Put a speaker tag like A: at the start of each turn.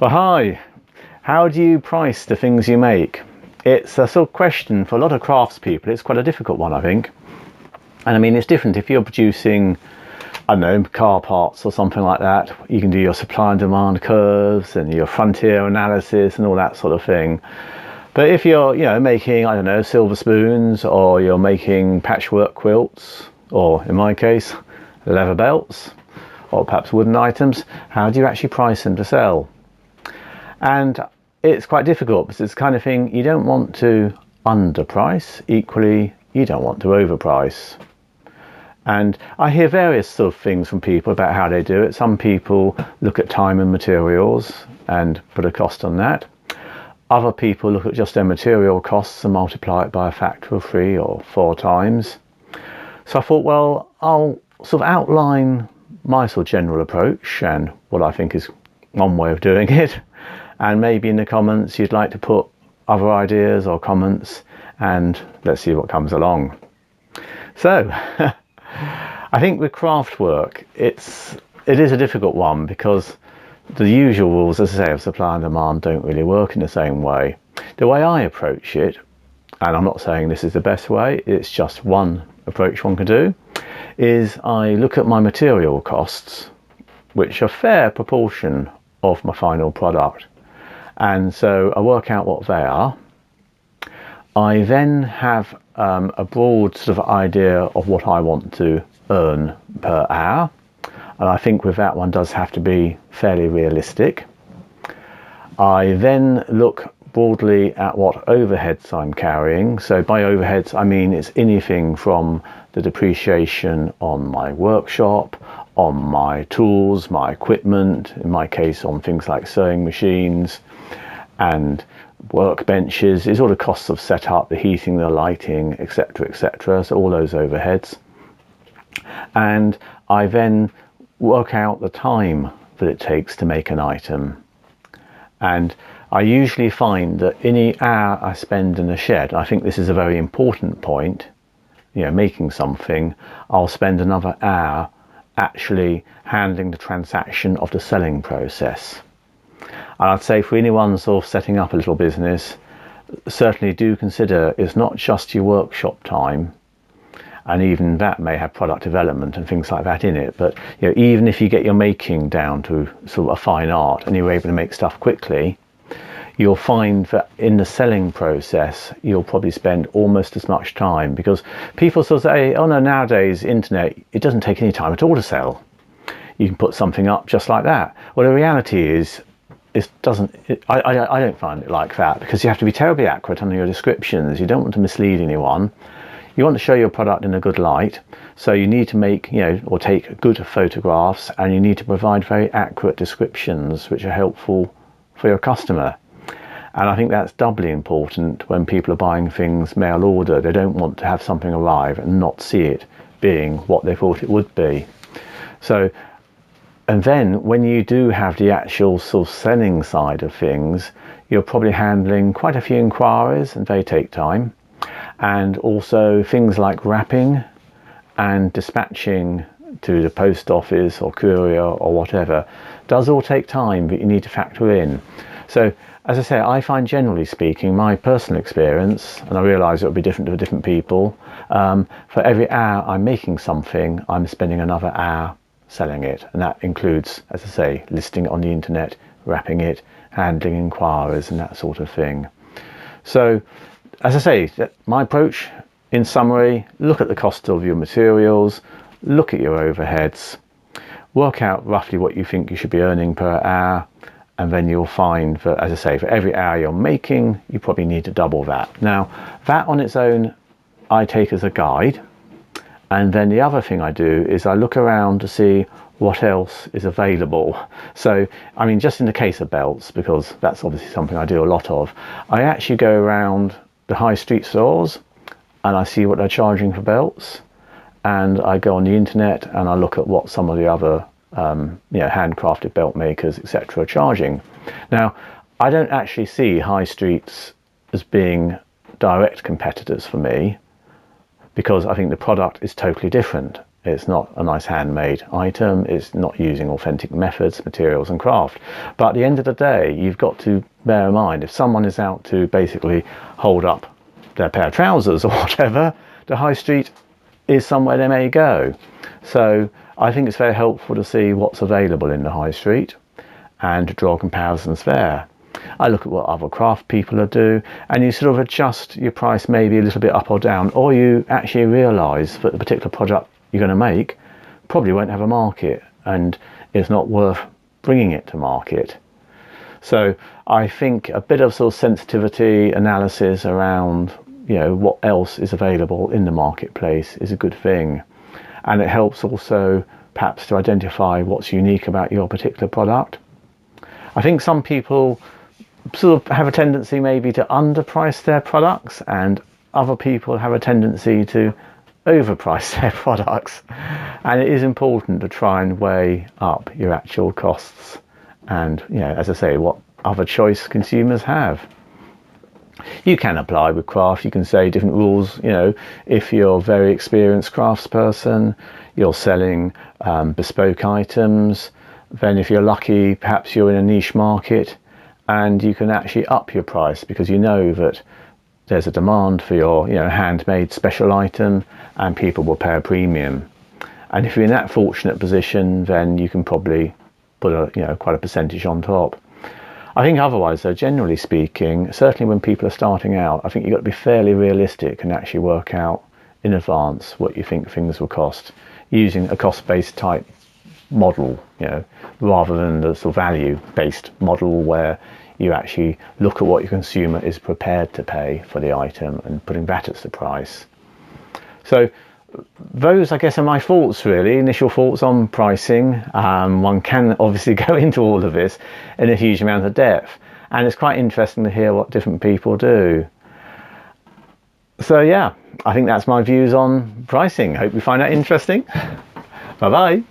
A: Well, hi. How do you price the things you make? It's a sort of question for a lot of craftspeople. It's quite a difficult one, I think. And I mean, it's different if you're producing, I don't know, car parts or something like that. You can do your supply and demand curves and your frontier analysis and all that sort of thing. But if you're, making, I don't know, silver spoons, or you're making patchwork quilts, or in my case, leather belts, or perhaps wooden items, how do you actually price them to sell? And it's quite difficult because it's the kind of thing you don't want to underprice. Equally, you don't want to overprice. And I hear various sort of things from people about how they do it. Some people look at time and materials and put a cost on that. Other people look at just their material costs and multiply it by a factor of 3 or 4 times. So I thought, well, I'll sort of outline my sort of general approach and what I think is one way of doing it. And maybe in the comments you'd like to put other ideas or comments, and let's see what comes along. So I think with craft work, it is a difficult one because the usual rules, as I say, of supply and demand don't really work in the same way. The way I approach it, and I'm not saying this is the best way, it's just one approach one can do, is I look at my material costs, which are a fair proportion of my final product. And so I work out what they are. I then have a broad sort of idea of what I want to earn per hour. And I think with that one does have to be fairly realistic. I then look broadly at what overheads I'm carrying. So by overheads, I mean it's anything from the depreciation on my workshop, on my tools, my equipment, in my case on things like sewing machines and workbenches. It's all the costs of setup, the heating, the lighting, etc., etc. So all those overheads. And I then work out the time that it takes to make an item. And I usually find that any hour I spend in a shed, I think this is a very important point, making something, I'll spend another hour actually handling the transaction of the selling process. And I'd say for anyone sort of setting up a little business, certainly do consider it's not just your workshop time, and even that may have product development and things like that in it, but even if you get your making down to sort of a fine art and you're able to make stuff quickly, you'll find that in the selling process you'll probably spend almost as much time, because people sort of say, oh no, nowadays internet, it doesn't take any time at all to sell, you can put something up just like that. Well, the reality is I don't find it like that, because you have to be terribly accurate on your descriptions. You don't want to mislead anyone. You want to show your product in a good light, so you need to make, or take good photographs, and you need to provide very accurate descriptions which are helpful for your customer. And I think that's doubly important when people are buying things mail order. They don't want to have something arrive and not see it being what they thought it would be. So, and then when you do have the actual sort of selling side of things, you're probably handling quite a few inquiries, and they take time. And also things like wrapping and dispatching to the post office or courier or whatever does all take time that you need to factor in. So as I say, I find, generally speaking, my personal experience, and I realise it'll be different for different people, for every hour I'm making something, I'm spending another hour selling it. And that includes, as I say, listing it on the internet, wrapping it, handling inquiries and that sort of thing. So as I say, my approach, in summary, look at the cost of your materials, look at your overheads, work out roughly what you think you should be earning per hour, and then you'll find that, as I say, for every hour you're making, you probably need to double that. Now, that on its own, I take as a guide. And then the other thing I do is I look around to see what else is available. So, I mean, just in the case of belts, because that's obviously something I do a lot of, I actually go around the high street stores and I see what they're charging for belts, and I go on the internet and I look at what some of the other handcrafted belt makers, etc., are charging. Now, I don't actually see high streets as being direct competitors for me, because I think the product is totally different. It's not a nice handmade item. It's not using authentic methods, materials and craft. But at the end of the day, you've got to bear in mind, if someone is out to basically hold up their pair of trousers or whatever, the high street is somewhere they may go. So I think it's very helpful to see what's available in the high street and to draw comparisons there. I look at what other craft people do, and you sort of adjust your price maybe a little bit up or down, or you actually realise that the particular product you're going to make probably won't have a market and it's not worth bringing it to market. So I think a bit of sort of sensitivity analysis around, you know, what else is available in the marketplace is a good thing, and it helps also perhaps to identify what's unique about your particular product. I think some people sort of have a tendency maybe to underprice their products, and other people have a tendency to overprice their products, and it is important to try and weigh up your actual costs and, you know, as I say, what other choice consumers have. You can apply with craft, you can say different rules, you know, if you're a very experienced craftsperson, you're selling bespoke items, then if you're lucky, perhaps you're in a niche market and you can actually up your price because you know that there's a demand for your, you know, handmade special item and people will pay a premium. And if you're in that fortunate position, then you can probably put a, you know, quite a percentage on top. I think otherwise, though, generally speaking, certainly when people are starting out, I think you've got to be fairly realistic and actually work out in advance what you think things will cost, using a cost-based type model, you know, rather than the sort of value-based model where you actually look at what your consumer is prepared to pay for the item and putting that as the price. So those, I guess, are my thoughts, really, initial thoughts on pricing. One can obviously go into all of this in a huge amount of depth, and it's quite interesting to hear what different people do. So yeah, I think that's my views on pricing. Hope you find that interesting. Bye bye.